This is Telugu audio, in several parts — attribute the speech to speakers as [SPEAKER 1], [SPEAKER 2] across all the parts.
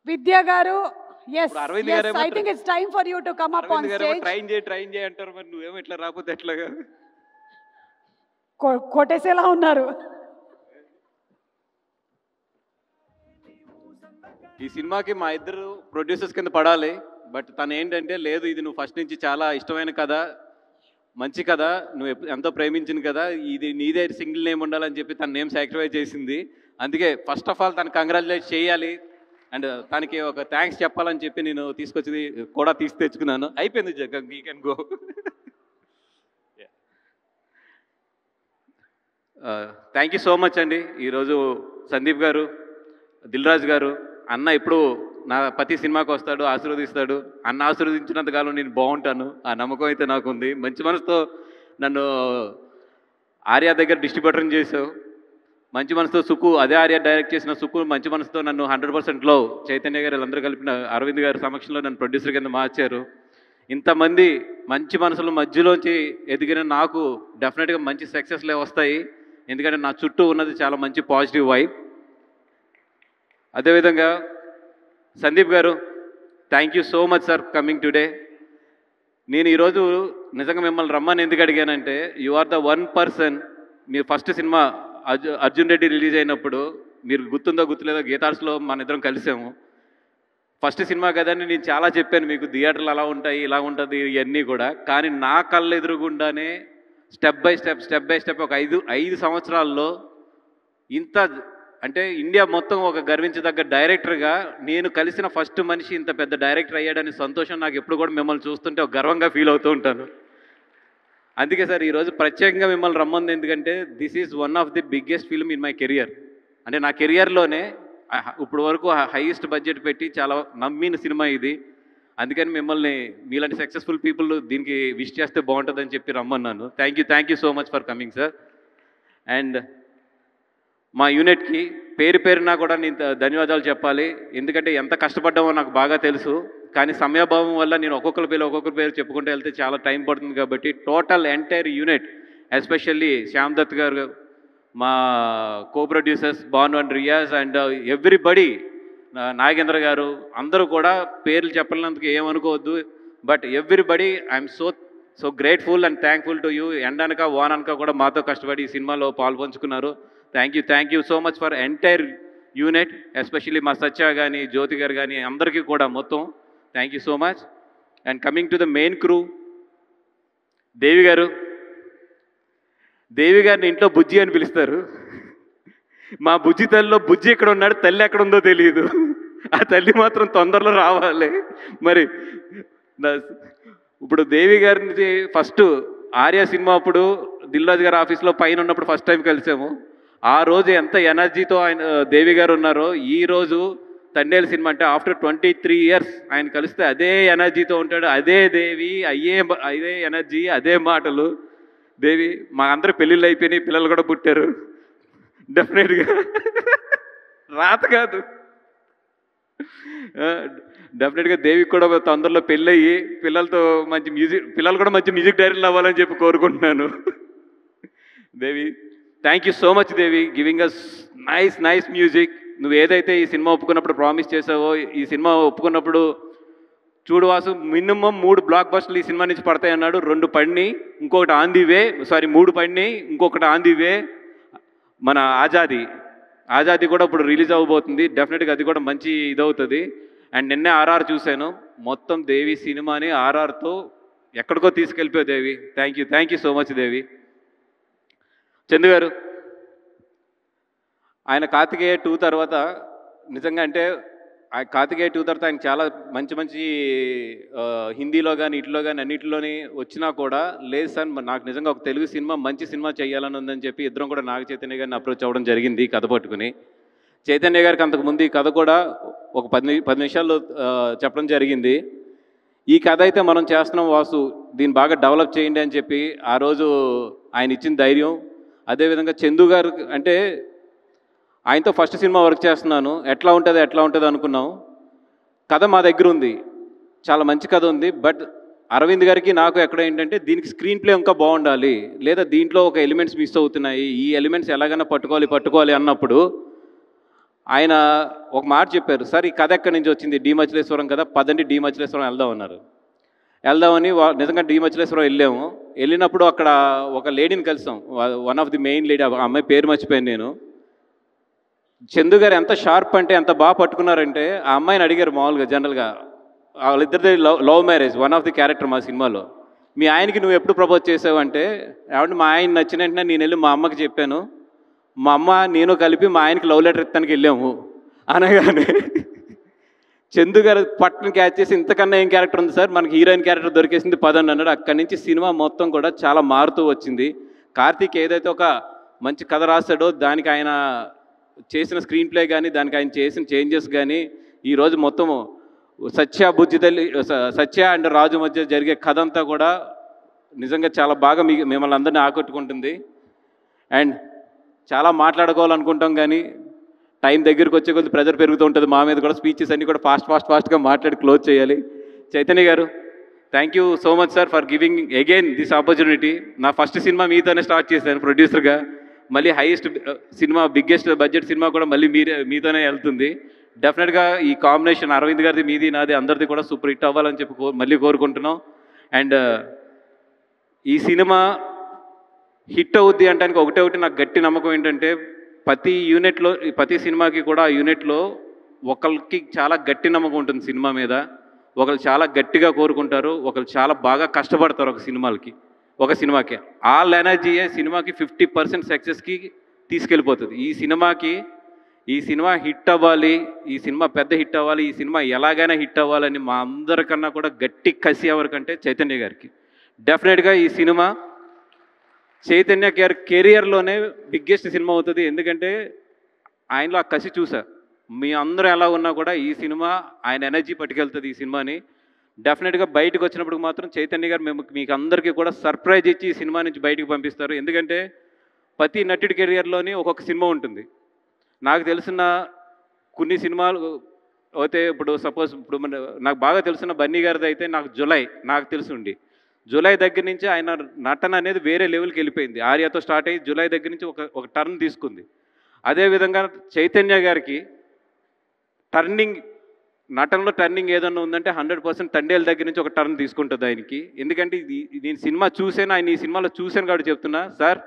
[SPEAKER 1] Vidya garu, yes,
[SPEAKER 2] ఇప్పుడు అరవింద్
[SPEAKER 1] yes,
[SPEAKER 2] గారేమో
[SPEAKER 1] I think it's time for you to come up on
[SPEAKER 2] Arvind గారేమో
[SPEAKER 1] stage.
[SPEAKER 2] ట్రైన్ చేయి అంటారు, మరి నువ్వేమో ఇట్లా రాకపోతే ఎట్లాగా?
[SPEAKER 1] కొట్టేసేలా ఉన్నారు.
[SPEAKER 2] ఈ సినిమాకి మా ఇద్దరు ప్రొడ్యూసర్స్ కింద పడాలి, బట్ తను ఏంటంటే లేదు, ఇది నువ్వు ఫస్ట్ నుంచి చాలా ఇష్టమైన కథ, మంచి కథ, నువ్వు ఎంతో ప్రేమించిన కదా, ఇది నీదే సింగిల్ నేమ్ ఉండాలని చెప్పి తన నేమ్ సాక్రిఫైస్ చేసింది. అందుకే ఫస్ట్ ఆఫ్ ఆల్ తను కంగ్రాచులేట్ చేయాలి అండ్ తనకి ఒక థ్యాంక్స్ చెప్పాలని చెప్పి నేను తీసుకొచ్చి కూడా తీసి తెచ్చుకున్నాను. అయిపోయింది Jagan, you can go. Thank you so much అండి. ఈరోజు సందీప్ గారు, దిల్ రాజు గారు, అన్న ఇప్పుడు నా ప్రతి సినిమాకి వస్తాడు, ఆశీర్వదిస్తాడు. అన్న ఆశీర్వదించినంతకాలం నేను బాగుంటాను, ఆ నమ్మకం అయితే నాకు ఉంది. మంచి మనసుతో నన్ను ఆర్య దగ్గర డిస్ట్రిబ్యూటర్ని చేసావు, మంచి మనసుతో సుక్కు, అదే ఆర్య డైరెక్ట్ చేసిన సుక్కు మంచి మనసుతో నన్ను 100%లో చైతన్య గారు వీళ్ళందరూ కలిపిన అరవింద్ గారి సమక్షంలో నన్ను ప్రొడ్యూసర్ కింద మార్చారు. ఇంతమంది మంచి మనసుల మధ్యలోంచి ఎదిగిన నాకు డెఫినెట్గా మంచి సక్సెస్లే వస్తాయి, ఎందుకంటే నా చుట్టూ ఉన్నది చాలా మంచి పాజిటివ్ వైబ్. అదేవిధంగా Sandeep garu, thank you so much sir coming today. నేను ఈరోజు నిజంగా మిమ్మల్ని రమ్మని ఎందుకు అడిగానంటే, you are the one person, మీ first cinema Arjun Reddy release అయినప్పుడు, మీరు గుర్తుందో గుర్తులేదో గీతార్స్లో మన ఇద్దరం కలిసాము. ఫస్ట్ సినిమా కదండి, నేను చాలా చెప్పాను మీకు, థియేటర్లు అలా ఉంటాయి, ఇలా ఉంటుంది ఇవన్నీ కూడా. కానీ నా కళ్ళ ఎదురుగుండానే స్టెప్ బై స్టెప్ ఒక ఐదు సంవత్సరాల్లో ఇంత, అంటే ఇండియా మొత్తం ఒక గర్వించదగ్గ డైరెక్టర్గా నేను కలిసిన ఫస్ట్ మనిషి ఇంత పెద్ద డైరెక్టర్ అయ్యాడని సంతోషం నాకు ఎప్పుడు కూడా మిమ్మల్ని చూస్తుంటే ఒక గర్వంగా ఫీల్ అవుతూ ఉంటాను. అందుకే సార్ ఈరోజు ప్రత్యేకంగా మిమ్మల్ని రమ్మంది, ఎందుకంటే this is one of the biggest film in my career. అంటే నా కెరియర్లోనే ఇప్పుడు వరకు హైయెస్ట్ బడ్జెట్ పెట్టి చాలా నమ్మిన సినిమా ఇది. అందుకని మిమ్మల్ని మీలాంటి సక్సెస్ఫుల్ పీపుల్ దీనికి విష్ చేస్తే బాగుంటుందని చెప్పి రమ్మన్నాను. Thank you so much for coming sir. And మా యూనిట్కి పేరున కూడా నేను ధన్యవాదాలు చెప్పాలి, ఎందుకంటే ఎంత కష్టపడ్డామో నాకు బాగా తెలుసు. కానీ సమయాభావం వల్ల నేను ఒక్కొక్కరి పేరు చెప్పుకుంటూ వెళ్తే చాలా టైం పడుతుంది. కాబట్టి total entire unit, especially Shyam Dutt garu, మా co producers Bhanu and Riyaz and everybody, Nagendra garu, అందరూ కూడా పేర్లు చెప్పలేనందుకు ఏమనుకోవద్దు. But everybody I'm so grateful and thankful to you. ఎండనక వాననక కూడా మాతో కష్టపడి ఈ సినిమాలో పాల్పంచుకున్నారు. Thank you so much for entire unit, especially మా సత్య కానీ, జ్యోతి గారు కానీ, అందరికీ కూడా మొత్తం thank you so much. And coming to the main crew, దేవి గారిని ఇంట్లో బుజ్జి అని పిలుస్తారు. మా బుజ్జి తల్లిలో బుజ్జి ఎక్కడ ఉన్నాడు, తల్లి ఎక్కడ ఉందో తెలియదు. ఆ తల్లి మాత్రం తొందరలో రావాలి. మరి ఇప్పుడు దేవి గారిని ఫస్ట్ ఆర్య సినిమా అప్పుడు దిల్ రాజు గారి ఆఫీస్లో పైన ఉన్నప్పుడు ఫస్ట్ టైం కలిసాము. ఆ రోజు ఎంత ఎనర్జీతో ఆయన దేవి గారు ఉన్నారో, ఈరోజు తండేలు సినిమా అంటే ఆఫ్టర్ 23 years ఆయన కలిస్తే అదే ఎనర్జీతో ఉంటాడు. అదే దేవి, అదే ఎనర్జీ, అదే మాటలు. దేవి, మా అందరూ పెళ్ళిళ్ళు అయిపోయినాయి, పిల్లలు కూడా పుట్టారు. డెఫినెట్గా రాత కాదు, డెఫినెట్గా దేవికి కూడా తొందరలో పెళ్ళయ్యి పిల్లలు కూడా మంచి మ్యూజిక్ డైరెక్టర్లు అవ్వాలని చెప్పి కోరుకుంటున్నాను. Devi, thank you so much Devi, giving us nice music. నువ్వు ఏదైతే ఈ సినిమా ఒప్పుకున్నప్పుడు ప్రామిస్ చేసావో, ఈ సినిమా ఒప్పుకున్నప్పుడు చూడు వాసు, మినిమం 3 బ్లాక్ బస్టర్లు ఈ సినిమా నుంచి పడతాయి అన్నాడు. 2 పడినాయి, ఇంకొకటి ఆన్ ది వే, 3 పడినాయి, ఇంకొకటి ఆన్ ది వే. మన ఆజాదీ కూడా ఇప్పుడు రిలీజ్ అవ్వబోతుంది, డెఫినెట్గా అది కూడా మంచి ఇదవుతుంది. అండ్ నిన్నే ఆర్ఆర్ చూశాను, మొత్తం దేవి సినిమాని ఆర్ఆర్తో ఎక్కడికో తీసుకెళ్ళిపోయావు దేవి. థ్యాంక్ యూ సో మచ్ దేవి. చందు గారు, ఆయన కార్తికేయ 2 తర్వాత నిజంగా అంటే కార్తికేయ 2 తర్వాత ఆయన చాలా మంచి హిందీలో కానీ ఇట్లో కానీ అన్నింటిలోని వచ్చినా కూడా లేదు సార్, నాకు నిజంగా ఒక తెలుగు సినిమా మంచి సినిమా చేయాలని ఉందని చెప్పి ఇద్దరం కూడా నాగ చైతన్య గారిని అప్రోచ్ అవ్వడం జరిగింది ఈ కథ పట్టుకుని. చైతన్య గారికి అంతకుముందు ఈ కథ కూడా ఒక 10 నిమిషాల్లో చెప్పడం జరిగింది. ఈ కథ అయితే మనం చేస్తున్నాం వాసు, దీన్ని బాగా డెవలప్ చేయండి అని చెప్పి ఆ రోజు ఆయన ఇచ్చిన ధైర్యం. అదేవిధంగా చందు గారు అంటే ఆయనతో ఫస్ట్ సినిమా వర్క్ చేస్తున్నాను, ఎట్లా ఉంటుంది అనుకున్నాం. కథ మా దగ్గర ఉంది, చాలా మంచి కథ ఉంది. బట్ అరవింద్ గారికి నాకు ఎక్కడ ఏంటంటే దీనికి స్క్రీన్ ప్లే ఇంకా బాగుండాలి, లేదా దీంట్లో ఒక ఎలిమెంట్స్ మిస్ అవుతున్నాయి, ఈ ఎలిమెంట్స్ ఎలాగైనా పట్టుకోవాలి అన్నప్పుడు ఆయన ఒక మాట చెప్పారు, సార్ ఈ కథ ఎక్కడి నుంచి వచ్చింది, మచిలేశ్వరం కదా, పదండి మచిలేశ్వరం వెళ్దాం అన్నారు. వెళ్దామని నిజంగా మచిలేశ్వరం వెళ్ళాము. వెళ్ళినప్పుడు అక్కడ ఒక లేడీని కలిసాం, one of the main lady, ఆ అమ్మాయి పేరు మర్చిపోయాను నేను. చందు గారు ఎంత షార్ప్ అంటే ఎంత బాగా పట్టుకున్నారంటే, ఆ అమ్మాయిని అడిగారు మామూలుగా జనరల్గా, వాళ్ళిద్దరిది love marriage, one of the character మా సినిమాలో. మీ ఆయనకి నువ్వు ఎప్పుడు ప్రపోజ్ చేసావు అంటే, ఏమంటే మా ఆయన నచ్చిన వెంటనే నేను వెళ్ళి మా అమ్మకి చెప్పాను, మా అమ్మ నేను కలిపి మా ఆయనకి లవ్ లెటర్ ఇస్తానికి వెళ్ళాము అనగానే చందు గారు పట్టును క్యాచ్ చేసి, ఇంతకన్నా ఏం క్యారెక్టర్ ఉంది సార్, మనకి హీరోయిన్ క్యారెక్టర్ దొరికేసింది పదండి అన్నాడు. అక్కడి నుంచి సినిమా మొత్తం కూడా చాలా మారుతూ వచ్చింది. కార్తీక్ ఏదైతే ఒక మంచి కథ రాశాడో దానికి ఆయన చేసిన స్క్రీన్ ప్లే కానీ, దానికి ఆయన చేసిన చేంజెస్ కానీ, ఈరోజు మొత్తము సత్య బుజ్జి తల్లి, సత్య అండ్ రాజు మధ్య జరిగే కథ అంతా కూడా నిజంగా చాలా బాగా మిమ్మల్ని అందరినీ ఆకట్టుకుంటుంది. అండ్ చాలా మాట్లాడుకోవాలనుకుంటాం కానీ టైం దగ్గరికి వచ్చే కొద్ది ప్రెజర్ పెరుగుతూ ఉంటుంది మా మీద కూడా. స్పీచెస్ అన్నీ కూడా ఫాస్ట్గా మాట్లాడి క్లోజ్ చేయాలి. చైతన్య గారు, thank you so much sir for giving again this opportunity. నా ఫస్ట్ సినిమా మీతోనే స్టార్ట్ చేశాను ప్రొడ్యూసర్గా, మళ్ళీ highest cinema, biggest budget cinema కూడా మళ్ళీ మీతోనే వెళ్తుంది. డెఫినెట్గా ఈ కాంబినేషన్ అరవింద్ గారిది, మీది, నాది, అందరిది కూడా సూపర్ హిట్ అవ్వాలని చెప్పి మళ్ళీ కోరుకుంటున్నాం. అండ్ ఈ సినిమా హిట్ అవుద్ది అంటానికి ఒకటి నాకు గట్టి నమ్మకం ఏంటంటే, ప్రతి సినిమాకి కూడా ఆ యూనిట్లో ఒకరికి చాలా గట్టి నమ్మకం ఉంటుంది సినిమా మీద. ఒకరు చాలా గట్టిగా కోరుకుంటారు, ఒకరు చాలా బాగా కష్టపడతారు ఒక సినిమాకి. ఆల్ ఎనర్జీయే సినిమాకి 50% సక్సెస్కి తీసుకెళ్ళిపోతుంది. ఈ సినిమా హిట్ అవ్వాలి, ఈ సినిమా పెద్ద హిట్ అవ్వాలి, ఈ సినిమా ఎలాగైనా హిట్ అవ్వాలని మా అందరికన్నా కూడా గట్టి కసి ఎవరికంటే చైతన్య గారికి. డెఫినెట్గా ఈ సినిమా చైతన్య గారి కెరియర్లోనే బిగ్గెస్ట్ సినిమా అవుతుంది. ఎందుకంటే ఆయనలో ఆ కసి చూసా. మీ అందరూ ఎలా ఉన్నా కూడా ఈ సినిమా ఆయన ఎనర్జీ పట్టుకెళ్తుంది ఈ సినిమాని. డెఫినెట్గా బయటకు వచ్చినప్పుడు మాత్రం చైతన్య గారు మీకు అందరికీ కూడా సర్ప్రైజ్ ఇచ్చి ఈ సినిమా నుంచి బయటకు పంపిస్తారు. ఎందుకంటే ప్రతి నటుడి కెరియర్లోని ఒక్కొక్క సినిమా ఉంటుంది. నాకు తెలిసిన కొన్ని సినిమాలు అయితే, ఇప్పుడు సపోజ్ నాకు బాగా తెలిసిన బన్నీ గారిది అయితే నాకు నాకు తెలుసుండి జూలై దగ్గర నుంచి ఆయన నటన అనేది వేరే లెవెల్కి వెళ్ళిపోయింది. ఆర్యతో స్టార్ట్ అయ్యి జూలై దగ్గర నుంచి ఒక టర్న్ తీసుకుంది. అదేవిధంగా చైతన్య గారికి నటనలో టర్నింగ్ ఏదన్నా ఉందంటే 100% తండేల దగ్గర నుంచి ఒక టర్న్ తీసుకుంటుంది ఆయనకి. ఎందుకంటే నేను సినిమా చూసాను, ఆయన ఈ సినిమాలో చూశాను కాబట్టి చెప్తున్నా, sir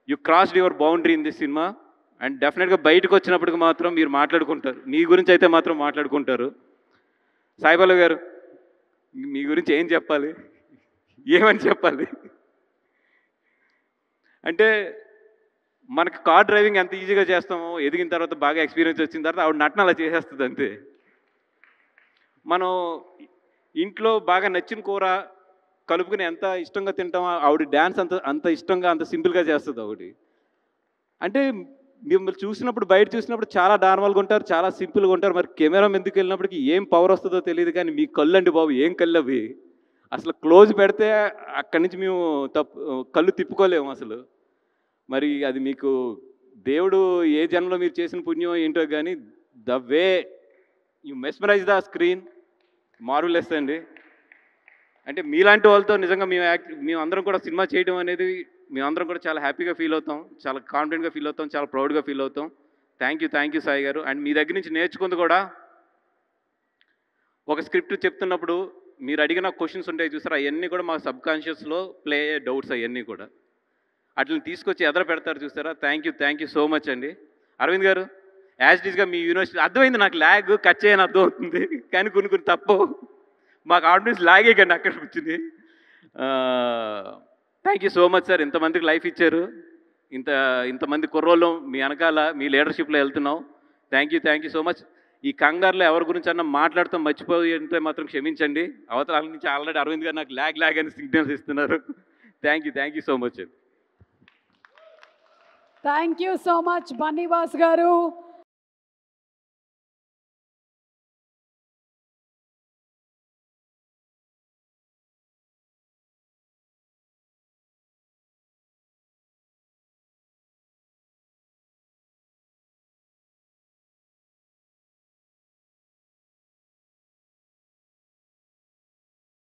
[SPEAKER 2] you crossed your boundary in this cinema. And డెఫినెట్గా బయటకు వచ్చినప్పటికి మాత్రం మీరు మాట్లాడుకుంటారు, నీ గురించి అయితే మాత్రం మాట్లాడుకుంటారు. సాయిబాబు గారు, మీ గురించి ఏం చెప్పాలి, ఏమని చెప్పాలి అంటే, మనకి కార్ డ్రైవింగ్ ఎంత ఈజీగా చేస్తామో ఎదిగిన తర్వాత, బాగా ఎక్స్పీరియన్స్ వచ్చిన తర్వాత ఆవిడ నటన అలా చేసేస్తుంది అంతే. మనం ఇంట్లో బాగా నచ్చిన కూర కలుపుకుని ఎంత ఇష్టంగా తింటామో ఆవిడ డ్యాన్స్ అంత ఇష్టంగా, అంత సింపుల్గా చేస్తుంది ఒకటి. అంటే మిమ్మల్ని చూసినప్పుడు, బయట చూసినప్పుడు చాలా నార్మల్గా ఉంటారు, చాలా సింపుల్గా ఉంటారు. మరి కెమెరా ఎందుకు వెళ్ళినప్పటికీ ఏం పవర్ వస్తుందో తెలియదు. కానీ మీ కళ్ళు అండి బాబు, ఏం కళ్ళు అవి, అసలు క్లోజ్ పెడితే అక్కడి నుంచి మేము కళ్ళు తిప్పుకోలేము అసలు. మరి అది మీకు దేవుడు ఏ జన్మలో మీరు చేసిన పుణ్యం ఏంటో కానీ, the way you mesmerize the screen, marvellous అండి. అంటే మీలాంటి వాళ్ళతో నిజంగా మేము అందరం కూడా సినిమా చేయడం అనేది మేమందరం కూడా చాలా హ్యాపీగా ఫీల్ అవుతాం, చాలా కాన్ఫిడెంట్గా ఫీల్ అవుతాం, చాలా ప్రౌడ్గా ఫీల్ అవుతాం. థ్యాంక్ యూ సాయి గారు. అండ్ మీ దగ్గర నుంచి నేర్చుకుంది కూడా, ఒక స్క్రిప్ట్ చెప్తున్నప్పుడు మీరు అడిగిన క్వశ్చన్స్ ఉంటాయి చూసారు, అవన్నీ కూడా మా సబ్కాన్షియస్లో ప్లే అయ్యే డౌట్స్ అవన్నీ కూడా అట్లని తీసుకొచ్చి ఎదర పెడతారు చూసారా. థ్యాంక్ యూ సో మచ్ అండి. అరవింద్ గారు, యాజ్ డీస్గా మీ యూనివర్సిటీ అర్థమైంది నాకు, ల్యాగ్ కట్ చేయని అర్థం అవుతుంది కానీ కొన్ని తప్పు, మాకు ఆడియన్స్ లాగే కండి అక్కడ కూర్చుని. Thank you so much sir, ఇంతమందికి లైఫ్ ఇచ్చారు, ఇంతమంది కుర్రోళ్ళు మీ వెనకాల మీ లీడర్షిప్లో వెళ్తున్నాం. Thank you so much. ఈ కంగారులో ఎవరి గురించి అన్నా మాట్లాడతాం మర్చిపోయి అంటే మాత్రం క్షమించండి. అవతల నుంచి ఆల్రెడీ అరవింద్ గారు నాకు ల్యాగ్ అని సిగ్నల్స్ ఇస్తున్నారు. థ్యాంక్ యూ సో మచ్ అండి.
[SPEAKER 1] Thank you so much Bunny Vas గారు.